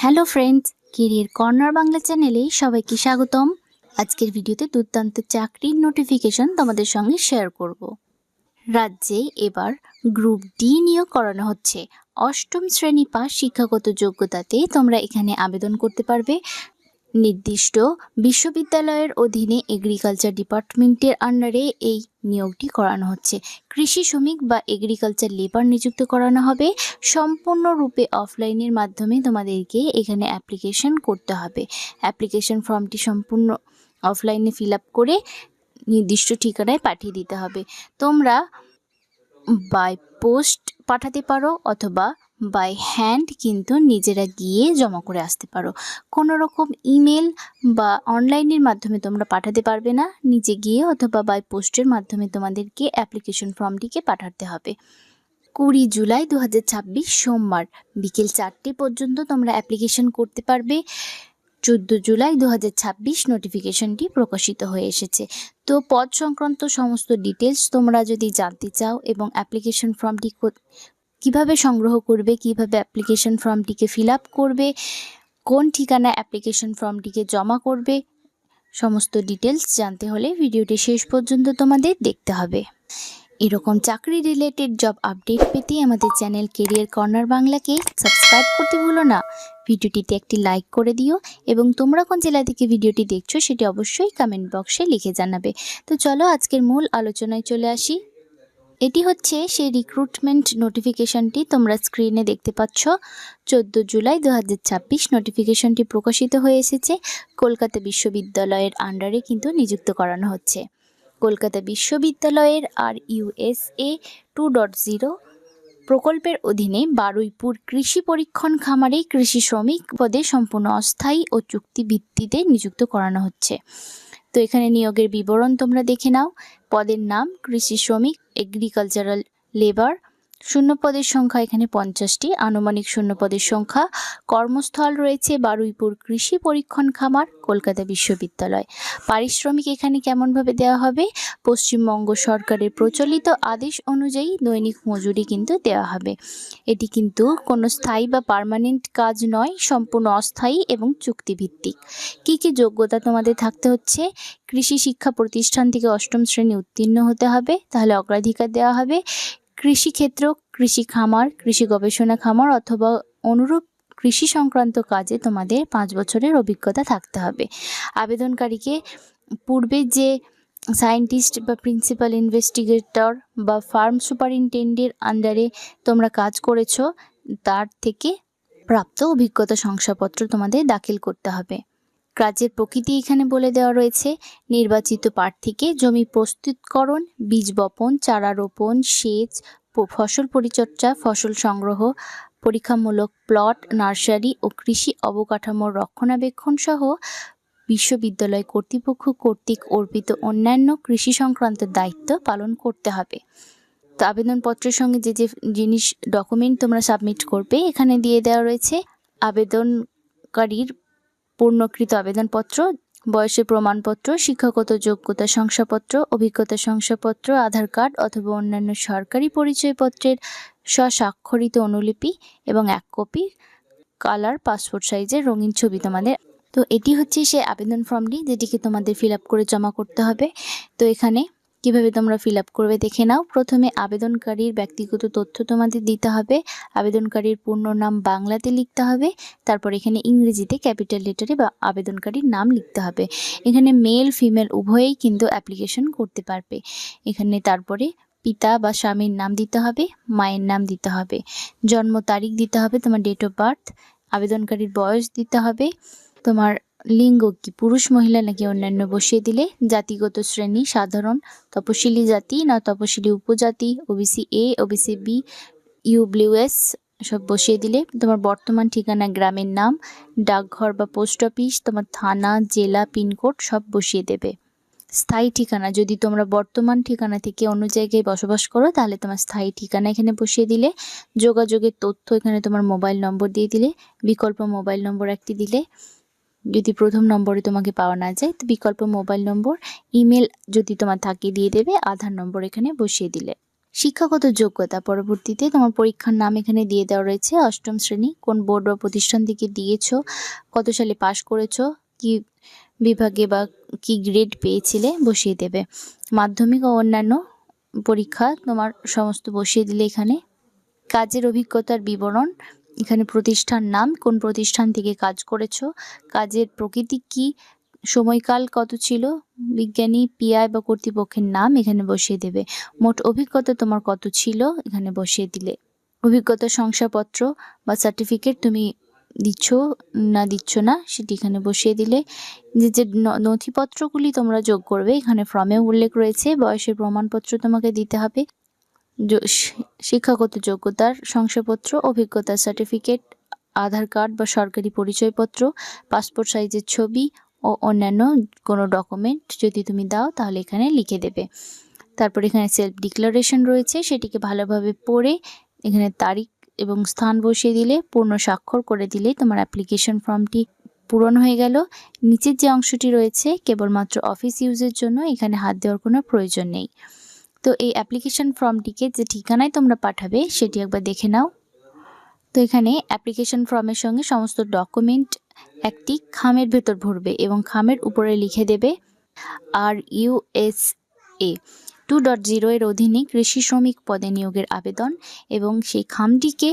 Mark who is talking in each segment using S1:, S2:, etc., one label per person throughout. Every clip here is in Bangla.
S1: Hello friends, career corner Bangla চ্যানেলে সবাইকে স্বাগতম। আজকের ভিডিওতে দুর্দান্ত চাকরির নোটিফিকেশন তোমাদের সঙ্গে শেয়ার করব। রাজ্যে এবার গ্রুপ ডি নিয়োগ করানো হচ্ছে। অষ্টম শ্রেণী পাস শিক্ষাগত যোগ্যতাতে তোমরা এখানে আবেদন করতে পারবে। নির্দিষ্ট বিশ্ববিদ্যালয়ের অধীনে এগ্রিকালচার ডিপার্টমেন্টের আন্ডারে এই নিয়োগটি করানো হচ্ছে। কৃষি শ্রমিক বা এগ্রিকালচার লেবার নিযুক্ত করানো হবে। সম্পূর্ণরূপে অফলাইনের মাধ্যমে তোমাদেরকে এখানে অ্যাপ্লিকেশন করতে হবে। অ্যাপ্লিকেশন ফর্মটি সম্পূর্ণ অফলাইনে ফিল আপ করে নির্দিষ্ট ঠিকানায় পাঠিয়ে দিতে হবে। তোমরা বাই পোস্ট পাঠাতে পারো অথবা বাই হ্যান্ড কিন্তু নিজেরা গিয়ে জমা করে আসতে পারো। কোনো রকম ইমেল বা অনলাইনের মাধ্যমে তোমরা পাঠাতে পারবে না, নিজে গিয়ে অথবা বাই পোস্টের মাধ্যমে তোমাদেরকে অ্যাপ্লিকেশন ফর্মটিকে পাঠাতে হবে। 20 জুলাই 2026 সোমবার বিকেল 4টে পর্যন্ত তোমরা অ্যাপ্লিকেশন করতে পারবে। 14 জুলাই 2026 নোটিফিকেশনটি প্রকাশিত হয়ে এসেছে। তো পদ সংক্রান্ত সমস্ত ডিটেলস তোমরা যদি জানতে চাও এবং অ্যাপ্লিকেশন ফর্মটি কিভাবে সংগ্রহ করবে, কিভাবে অ্যাপ্লিকেশন ফর্মটিকে ফিল আপ করবে, কোন ঠিকানায় অ্যাপ্লিকেশন ফর্মটিকে জমা করবে, সমস্ত ডিটেলস জানতে হলে ভিডিওটি শেষ পর্যন্ত তোমাদের দেখতে হবে। এরকম চাকরি রিলেটেড জব আপডেট পেতে আমাদের চ্যানেল কেরিয়ার কর্নার বাংলাকে সাবস্ক্রাইব করতে ভুলো না। ভিডিওটিতে একটি লাইক করে দিও এবং তোমরা কোন জেলা থেকে ভিডিওটি দেখছো সেটি অবশ্যই কমেন্ট বক্সে লিখে জানাবে। তো চলো আজকের মূল আলোচনায় চলে আসি। এটি হচ্ছে সেই রিক্রুটমেন্ট নোটিফিকেশনটি তোমরা স্ক্রিনে দেখতে পাচ্ছ। 14 জুলাই 2026 নোটিফিকেশনটি প্রকাশিত হয়ে এসেছে। কলকাতা বিশ্ববিদ্যালয়ের আন্ডারে কিন্তু নিযুক্ত করানো হচ্ছে। কলকাতা বিশ্ববিদ্যালয়ের RUSA 2.0 প্রকল্পের অধীনে বারুইপুর কৃষি পরীক্ষণ খামারে কৃষি শ্রমিক পদে সম্পূর্ণ অস্থায়ী ও চুক্তি ভিত্তিতে নিযুক্ত করানো হচ্ছে। তো এখানে নিয়োগের বিবরণ তোমরা দেখে নাও। পদের নাম কৃষি শ্রমিক, এগ্রিকালচারাল লেবার। শূন্যপদের সংখ্যা এখানে 50টি, আনুমানিক শূন্যপদের সংখ্যা। কর্মস্থল রয়েছে বারুইপুর কৃষি পরীক্ষণ খামার, কলকাতা বিশ্ববিদ্যালয়। পারিশ্রমিক এখানে কেমনভাবে দেওয়া হবে? পশ্চিমবঙ্গ সরকারের প্রচলিত আদেশ অনুযায়ী দৈনিক মজুরি কিন্তু দেওয়া হবে। এটি কিন্তু কোনো স্থায়ী বা পার্মানেন্ট কাজ নয়, সম্পূর্ণ অস্থায়ী এবং চুক্তিভিত্তিক। কী কী যোগ্যতা তোমাদের থাকতে হচ্ছে? কৃষি শিক্ষা প্রতিষ্ঠান থেকে অষ্টম শ্রেণী উত্তীর্ণ হতে হবে, তাহলে অগ্রাধিকার দেওয়া হবে। কৃষিক্ষেত্র, কৃষি খামার, কৃষি গবেষণা খামার অথবা অনুরূপ কৃষি সংক্রান্ত কাজে তোমাদের 5 বছরের অভিজ্ঞতা থাকতে হবে। আবেদনকারীকে পূর্বে যে সায়েন্টিস্ট বা প্রিন্সিপাল ইনভেস্টিগেটর বা ফার্ম সুপারিনটেন্ডেন্টের আন্ডারে তোমরা কাজ করেছো তার থেকে প্রাপ্ত অভিজ্ঞতা শংসাপত্র তোমাদের দাখিল করতে হবে। কাজের প্রকৃতি এখানে বলে দেওয়া রয়েছে। নির্বাচিত প্রার্থীকে জমি প্রস্তুতকরণ, বীজ বপন, চারা রোপণ, সেচ, ফসল পরিচর্যা, ফসল সংগ্রহ, পরীক্ষামূলক প্লট, নার্সারি ও কৃষি অবকাঠামোর রক্ষণাবেক্ষণ সহ বিশ্ববিদ্যালয় কর্তৃপক্ষ কর্তৃক অর্পিত অন্যান্য কৃষি সংক্রান্ত দায়িত্ব পালন করতে হবে। তো আবেদনপত্রের সঙ্গে যে যে জিনিস ডকুমেন্ট তোমরা সাবমিট করবে এখানে দিয়ে দেওয়া রয়েছে। আবেদনকারীর পূর্ণকৃত আবেদনপত্র, বয়সের প্রমাণপত্র, শিক্ষাগত যোগ্যতা শংসাপত্র, অভিজ্ঞতা শংসাপত্র, আধার কার্ড অথবা অন্যান্য সরকারি পরিচয়পত্রের স্বস্বাক্ষরিত অনুলিপি এবং 1 কপি কালার পাসপোর্ট সাইজের রঙিন ছবি তোমাদের। তো এটি হচ্ছে সেই আবেদন ফর্মটি যেটিকে তোমাদের ফিল আপ করে জমা করতে হবে। তো এখানে কিভাবে তোমরা ফিল আপ করবে দেখে নাও। প্রথমে আবেদনকারীর ব্যক্তিগত তথ্য তোমাদের দিতে হবে। আবেদনকারীর পূর্ণ নাম বাংলাতে লিখতে হবে, তারপর এখানে ইংরেজিতে ক্যাপিটাল লেটারে বা আবেদনকারীর নাম লিখতে হবে। এখানে মেল ফিমেল উভয়েই কিন্তু অ্যাপ্লিকেশন করতে পারবে। এখানে তারপরে পিতা বা স্বামীর নাম দিতে হবে, মায়ের নাম দিতে হবে, জন্ম তারিখ দিতে হবে, তোমার ডেট অফ বার্থ, আবেদনকারীর বয়স দিতে হবে, তোমার লিঙ্গ কি পুরুষ মহিলা নাকি অন্যান্য বসিয়ে দিলে, জাতিগত শ্রেণী সাধারণ, তপশিলি জাতি না তপশিলি উপজাতি, ওবিসি এ, ওবিসি বি, ইউডব্লিউএস সব বসিয়ে দিলে, তোমার বর্তমান ঠিকানা, গ্রামের নাম, ডাকঘর বা পোস্ট অফিস, তোমার থানা, জেলা, পিনকোড সব বসিয়ে দেবে। স্থায়ী ঠিকানা, যদি তোমরা বর্তমান ঠিকানা থেকে অন্য জায়গায় বসবাস করো তাহলে তোমার স্থায়ী ঠিকানা এখানে বসিয়ে দিলে। যোগাযোগের তথ্য এখানে তোমার মোবাইল নম্বর দিয়ে দিলে, বিকল্প মোবাইল নম্বর একটি দিলে, যদি প্রথম নম্বরে তোমাকে পাওয়া না যায় তো বিকল্প মোবাইল নম্বর, ইমেল যদি তোমার থাকে দিয়ে দেবে, আধার নম্বর এখানে বসিয়ে দিলে। শিক্ষাগত যোগ্যতা, পরবর্তীতে তোমার পরীক্ষার নাম এখানে দিয়ে দেওয়া রয়েছে, অষ্টম শ্রেণী, কোন বোর্ড বা প্রতিষ্ঠান থেকে দিয়েছো, কত সালে পাশ করেছো, কি বিভাগে বা কি গ্রেড পেয়েছিলে বসিয়ে দেবে। মাধ্যমিক ও অন্যান্য পরীক্ষা তোমার সমস্ত বসিয়ে দিলে এখানে। কাজের অভিজ্ঞতার বিবরণ, এখানে প্রতিষ্ঠান নাম, কোন প্রতিষ্ঠান থেকে কাজ করেছো, কাজের প্রকৃতি কি, সময়কাল কত ছিল, বিজ্ঞানী, পিআই বা কর্তৃপক্ষের নাম এখানে বসিয়ে দেবে। মোট অভিজ্ঞতা তোমার কত ছিল এখানে বসিয়ে দিলে। অভিজ্ঞতা শংসাপত্র বা সার্টিফিকেট তুমি দিচ্ছ না সেটি এখানে বসিয়ে দিলে। যে নথিপত্রগুলি তোমরা যোগ করবে এখানে ফর্মে উল্লেখ রয়েছে। বয়সের প্রমাণপত্র তোমাকে দিতে হবে, শিক্ষাগত যোগ্যতার শংসাপত্র, অভিজ্ঞতার সার্টিফিকেট, আধার কার্ড বা সরকারি পরিচয়পত্র, পাসপোর্ট সাইজের ছবি ও অন্যান্য কোনো ডকুমেন্ট যদি তুমি দাও তাহলে এখানে লিখে দেবে। তারপর এখানে সেলফ ডিক্লারেশন রয়েছে, সেটিকে ভালোভাবে পড়ে এখানে তারিখ এবং স্থান বসিয়ে দিলে, পূর্ণ স্বাক্ষর করে দিলে তোমার অ্যাপ্লিকেশন ফর্মটি পূরণ হয়ে গেল। নিচের যে অংশটি রয়েছে কেবলমাত্র অফিস ইউজের জন্য, এখানে হাত দেওয়ার কোনো প্রয়োজন নেই। তো এই অ্যাপ্লিকেশন ফর্মটিকে যে ঠিকানায় তোমরা পাঠাবে সেটি একবার দেখে নাও। তো এখানে অ্যাপ্লিকেশন ফর্মের সঙ্গে সমস্ত ডকুমেন্ট একটি খামের ভেতর ভরবে এবং খামের উপরে লিখে দেবে RUSA 2.0 এর অধীনে কৃষি শ্রমিক পদে নিয়োগের আবেদন, এবং সেই খামটিকে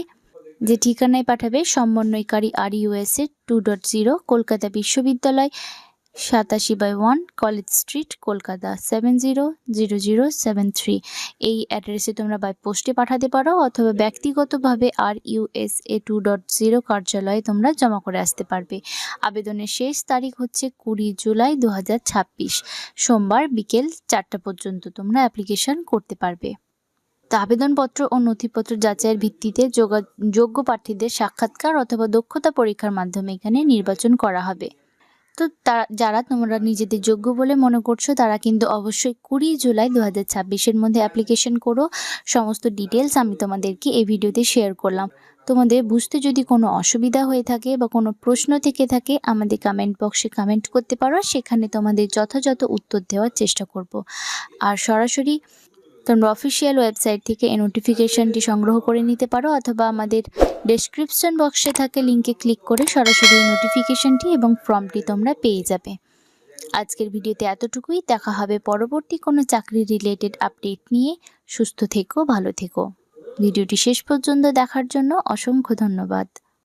S1: যে ঠিকানায় পাঠাবে সমন্বয়কারী RUSA 2.0, কলকাতা বিশ্ববিদ্যালয়, 87/1 কলেজ স্ট্রিট, কলকাতা 700073। এই অ্যাড্রেসে তোমরা বাই পোস্টে পাঠাতে পারো অথবা ব্যক্তিগতভাবে RUSA 2.0 কার্যালয়ে তোমরা জমা করে আসতে পারবে। আবেদনের শেষ তারিখ হচ্ছে 20 জুলাই 2026, সোমবার বিকেল 4টা পর্যন্ত তোমরা অ্যাপ্লিকেশন করতে পারবে। তো আবেদনপত্র ও নথিপত্র যাচাইয়ের ভিত্তিতে যোগ্য প্রার্থীদের সাক্ষাৎকার অথবা দক্ষতা পরীক্ষার মাধ্যমে এখানে নির্বাচন করা হবে। তো যারা তোমরা নিজেদের যোগ্য বলে মনে করছো তারা কিন্তু অবশ্যই 20 জুলাই 2026-এর মধ্যে অ্যাপ্লিকেশন করো। সমস্ত ডিটেলস আমি তোমাদেরকে এই ভিডিওতে শেয়ার করলাম। তোমাদের বুঝতে যদি কোনো অসুবিধা হয়ে থাকে বা কোনো প্রশ্ন থেকে থাকে আমাদের কমেন্ট বক্সে কমেন্ট করতে পারো, সেখানে তোমাদের যথাযথ উত্তর দেওয়ার চেষ্টা করব। আর সরাসরি তোমরা অফিসিয়াল ওয়েবসাইট থেকে এই নোটিফিকেশনটি সংগ্রহ করে নিতে পারো অথবা আমাদের ডেসক্রিপশন বক্সে থাকা লিঙ্কে ক্লিক করে সরাসরি নোটিফিকেশনটি এবং ফর্মটি তোমরা পেয়ে যাবে। আজকের ভিডিওতে এতটুকুই, দেখা হবে পরবর্তী কোনো চাকরি রিলেটেড আপডেট নিয়ে। সুস্থ থেকো, ভালো থেকো। ভিডিওটি শেষ পর্যন্ত দেখার জন্য অসংখ্য ধন্যবাদ।